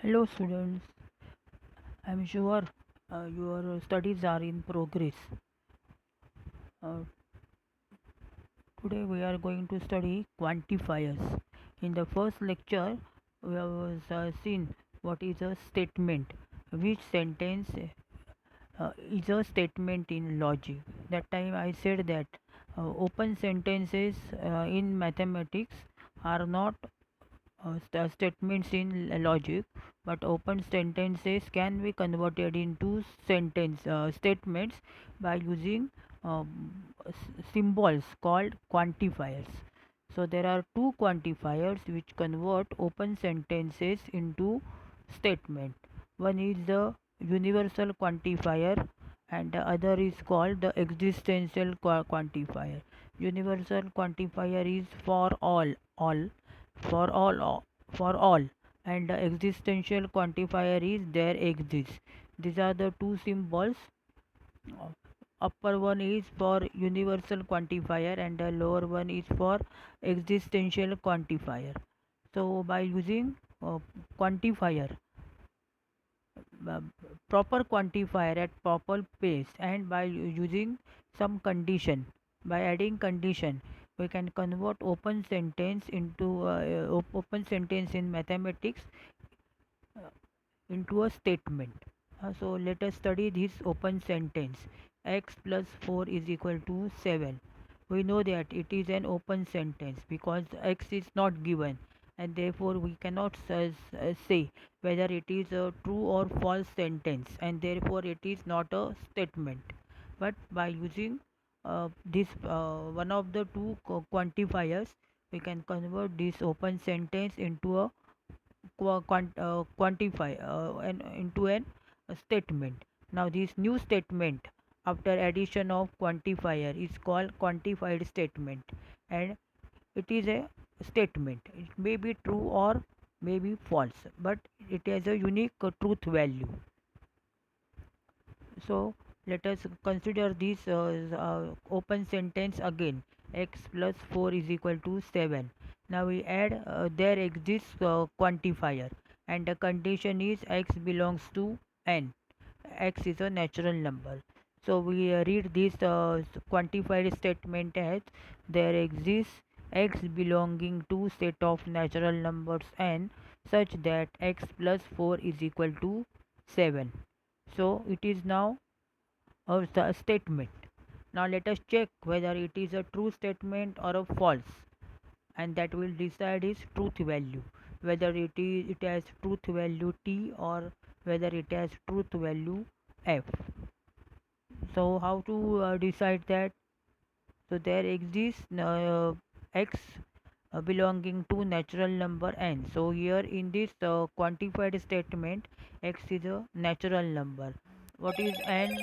Hello students, I'm sure your studies are in progress. Uh, Today we are going to study quantifiers. In the first lecture, we have seen what is a statement, which sentence is a statement in logic. That time I said that open sentences in mathematics are not statements in logic, but open sentences can be converted into sentence statements by using symbols called quantifiers. So there are two quantifiers which convert open sentences into statement. One is the universal quantifier and the other is called the existential quantifier. Universal quantifier is all for all, and the existential quantifier is there exists. These are the two symbols. Upper one is for universal quantifier and the lower one is for existential quantifier. So by using quantifier, uh, proper quantifier at proper place, and by using some condition, by adding condition, we can convert open sentence into open sentence in mathematics uh, into a statement. So let us study this open sentence. X plus 4 is equal to 7. We know that it is an open sentence because x is not given, and therefore we cannot say whether it is a true or false sentence, and therefore it is not a statement. But by using this one of the two quantifiers, we can convert this open sentence into a quantify and into an statement. Now this new statement after addition of quantifier is called quantified statement, and it is a statement. It may be true or may be false, but it has a unique truth value. So let us consider this open sentence again. X plus 4 is equal to 7. Now we add there exists quantifier, and the condition is x belongs to n. X is a natural number. So we read this quantified statement as there exists x belonging to set of natural numbers n such that x plus 4 is equal to 7. So it is now a statement. Now let us check whether it is a true statement or a false, and that will decide its truth value, whether it has truth value t or whether it has truth value f. So how to decide that? So there exists x belonging to natural number n. So here in this quantified statement, x is a natural number. What is n?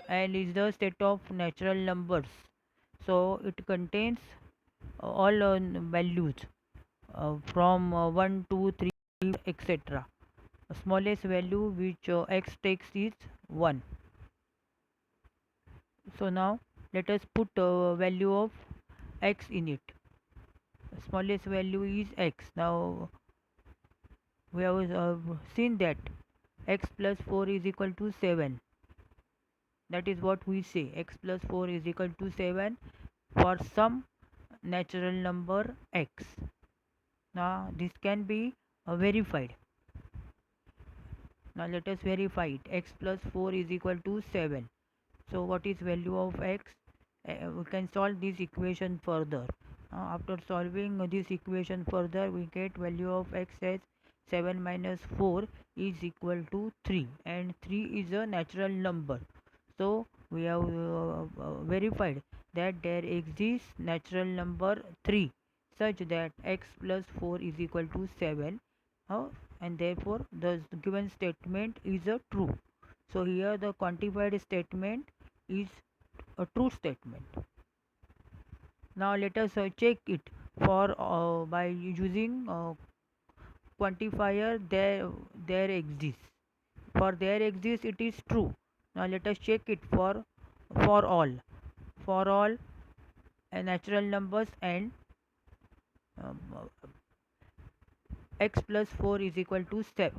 N is the set of natural numbers. So it contains all values from 1, 2, 3, etc. Smallest value which x takes is 1. So now let us put value of x in it. Smallest value is x. Now we have seen that x plus 4 is equal to 7. That is what we say, x plus 4 is equal to 7 for some natural number x. Now this can be verified. Now let us verify it. X plus 4 is equal to 7. So what is value of x? We can solve this equation further. After solving this equation further, we get value of x as 7 minus 4 is equal to 3, and 3 is a natural number. So we have verified that there exists natural number 3 such that x plus 4 is equal to 7, and therefore the given statement is a true. So here the quantified statement is a true statement. Now let us check it for by using quantifier there exists. For there exists it is true. Now let us check it for all. For all natural numbers and um, x plus 4 is equal to 7.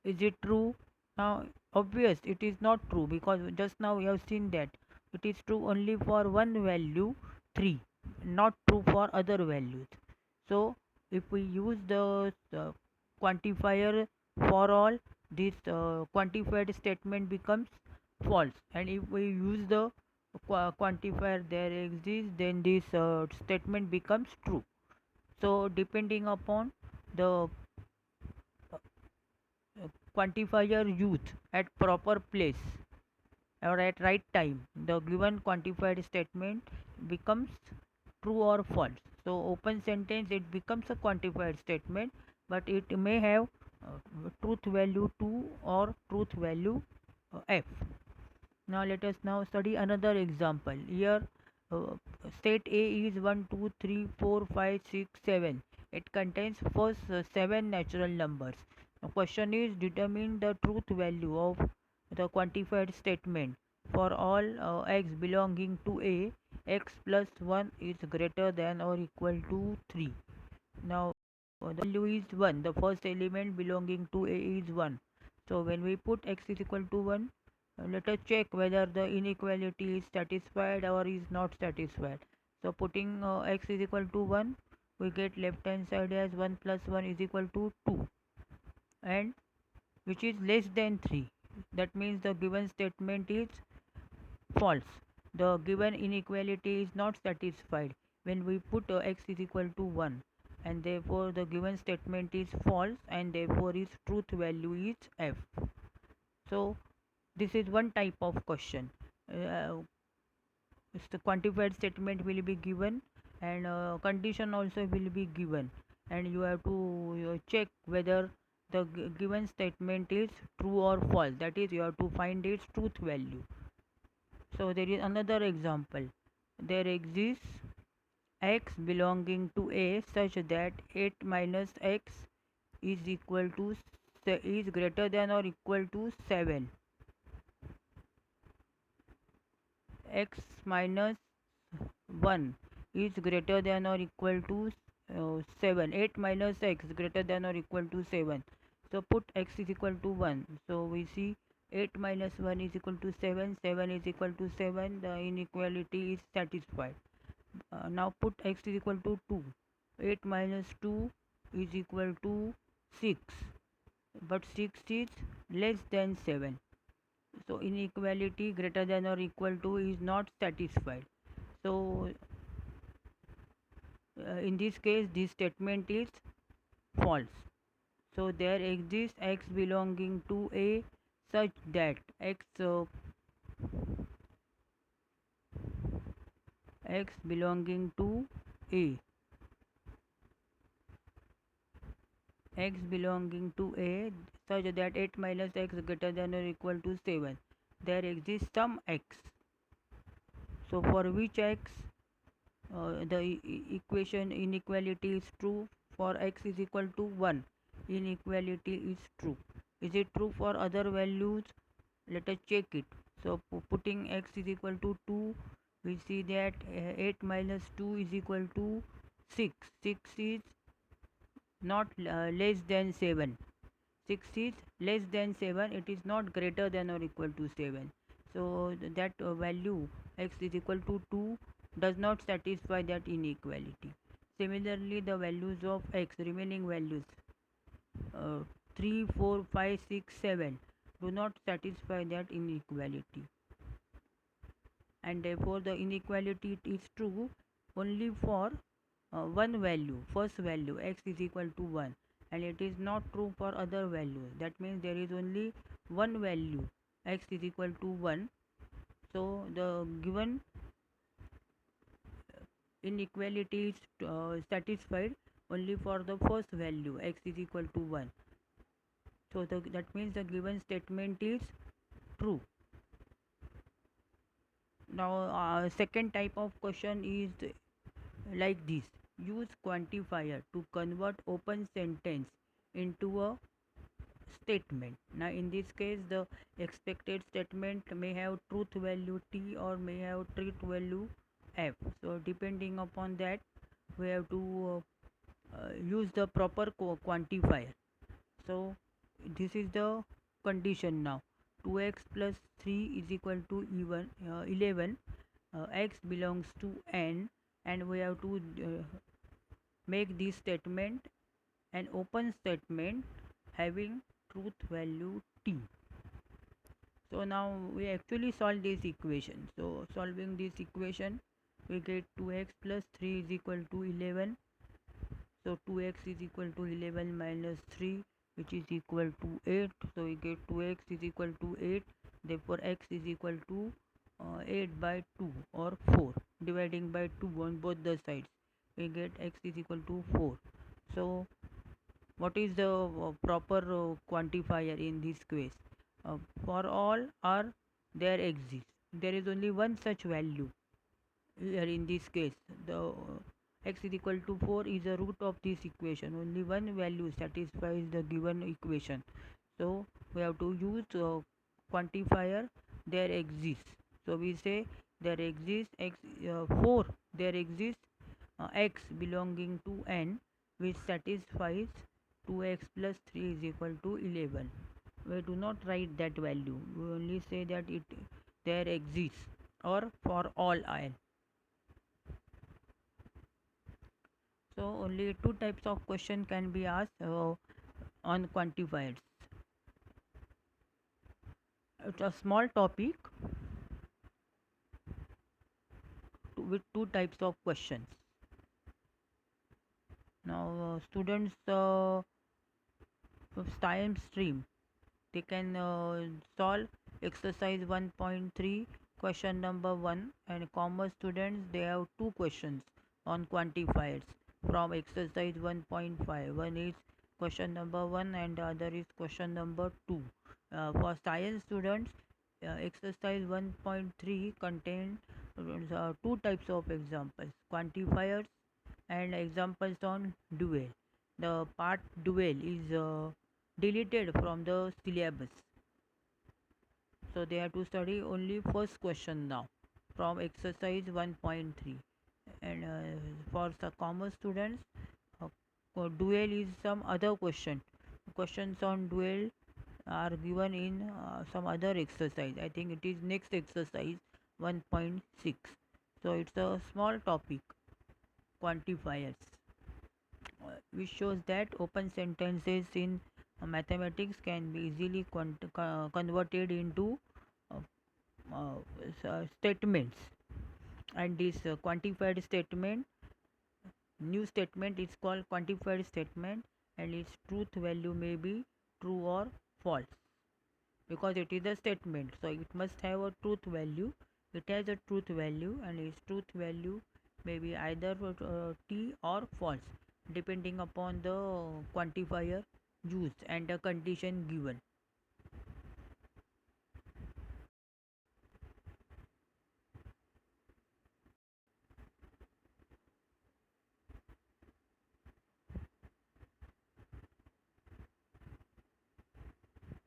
Is it true? Now, obvious, it is not true because just now we have seen that it is true only for one value 3, not true for other values. So, if we use the quantifier for all, this quantified statement becomes false, and if we use the quantifier there exists, then this statement becomes true. So, depending upon the quantifier used at proper place or at right time, the given quantified statement becomes true or false. So open sentence, it becomes a quantified statement, but it may have truth value 2 or truth value f. Now let us now study another example. Here uh, state A is 1 2 3 4 5 6 7. It contains first 7 natural numbers. The question is determine the truth value of the quantified statement for all x belonging to A. X plus 1 is greater than or equal to 3. Now the value is 1. The first element belonging to A is 1. So when we put x is equal to 1, let us check whether the inequality is satisfied or is not satisfied. So putting x is equal to 1, we get left hand side as 1 plus 1 is equal to 2, and which is less than 3. That means the given statement is false. The given inequality is not satisfied when we put x is equal to 1, and therefore the given statement is false, and therefore its truth value is f. So this is one type of question. Uh, the quantified statement will be given, and condition also will be given, and you have to check whether the given statement is true or false. That is, you have to find its truth value. So there is another example. There exists x belonging to A such that 8 minus x is equal to is greater than or equal to 7. X minus 1 is greater than or equal to 7. 8 minus x greater than or equal to 7. So put x is equal to 1. So we see 8 minus 1 is equal to 7. 7 is equal to 7. The inequality is satisfied. Now put x is equal to 2. 8 minus 2 is equal to 6. But 6 is less than 7. So inequality greater than or equal to is not satisfied. So in this case this statement is false. So there exists x belonging to A such that x belonging to A x belonging to A such that 8 minus x greater than or equal to 7. There exists some x. So for which x the equation inequality is true. For x is equal to 1, inequality is true. Is it true for other values? Let us check it. So putting x is equal to 2, we see that 8 minus 2 is equal to 6. 6 is not less than 7. 6 is less than 7, it is not greater than or equal to 7. So that value x is equal to 2 does not satisfy that inequality. Similarly, the values of x, remaining values 3 4 5 6 7 do not satisfy that inequality, and therefore the inequality is true only for one value, first value x is equal to 1, and it is not true for other values. That means there is only one value x is equal to 1. So the given inequality is satisfied only for the first value x is equal to 1. So that means the given statement is true. Now second type of question is like this: use quantifier to convert open sentence into a statement. Now in this case the expected statement may have truth value t or may have truth value f. So depending upon that we have to use the proper quantifier. So this is the condition now. 2x plus 3 is equal to even 11. X belongs to n, and we have to make this statement an open statement having truth value t. So now we actually solve this equation. So solving this equation, we get 2x plus 3 is equal to 11. So 2x is equal to 11 minus 3, which is equal to 8. So we get 2x is equal to 8. Therefore x is equal to 8 by 2 or 4. Dividing by 2 on both the sides, we get x is equal to 4. So what is the proper quantifier in this case? For all r there exists, there is only one such value here. In this case, the x is equal to 4 is the root of this equation. Only one value satisfies the given equation, so we have to use quantifier there exists. So we say there exists x 4, there exists x belonging to n, which satisfies 2x plus 3 is equal to 11. We do not write that value, we only say that it there exists, or for all n. So only two types of question can be asked on quantifiers. It's a small topic with two types of questions. Now students of science stream, they can solve exercise 1.3 question number 1, and commerce students, they have two questions on quantifiers from exercise 1.5. One is question number 1 and the other is question number 2. For science students, exercise 1.3 contains two types of examples: quantifiers and examples on dual. The part dual is deleted from the syllabus, so they have to study only first question now from exercise 1.3. And for the commerce students, dual is some other question. Questions on dual are given in some other exercise. I think it is next exercise 1.6. So it's a small topic, quantifiers, which shows that open sentences in mathematics can be easily converted into uh, statements. And this quantified statement, new statement, is called quantified statement, and its truth value may be true or false, because it is a statement, so it must have a truth value. It has a truth value, and its truth value may be either t or false, depending upon the quantifier used and the condition given.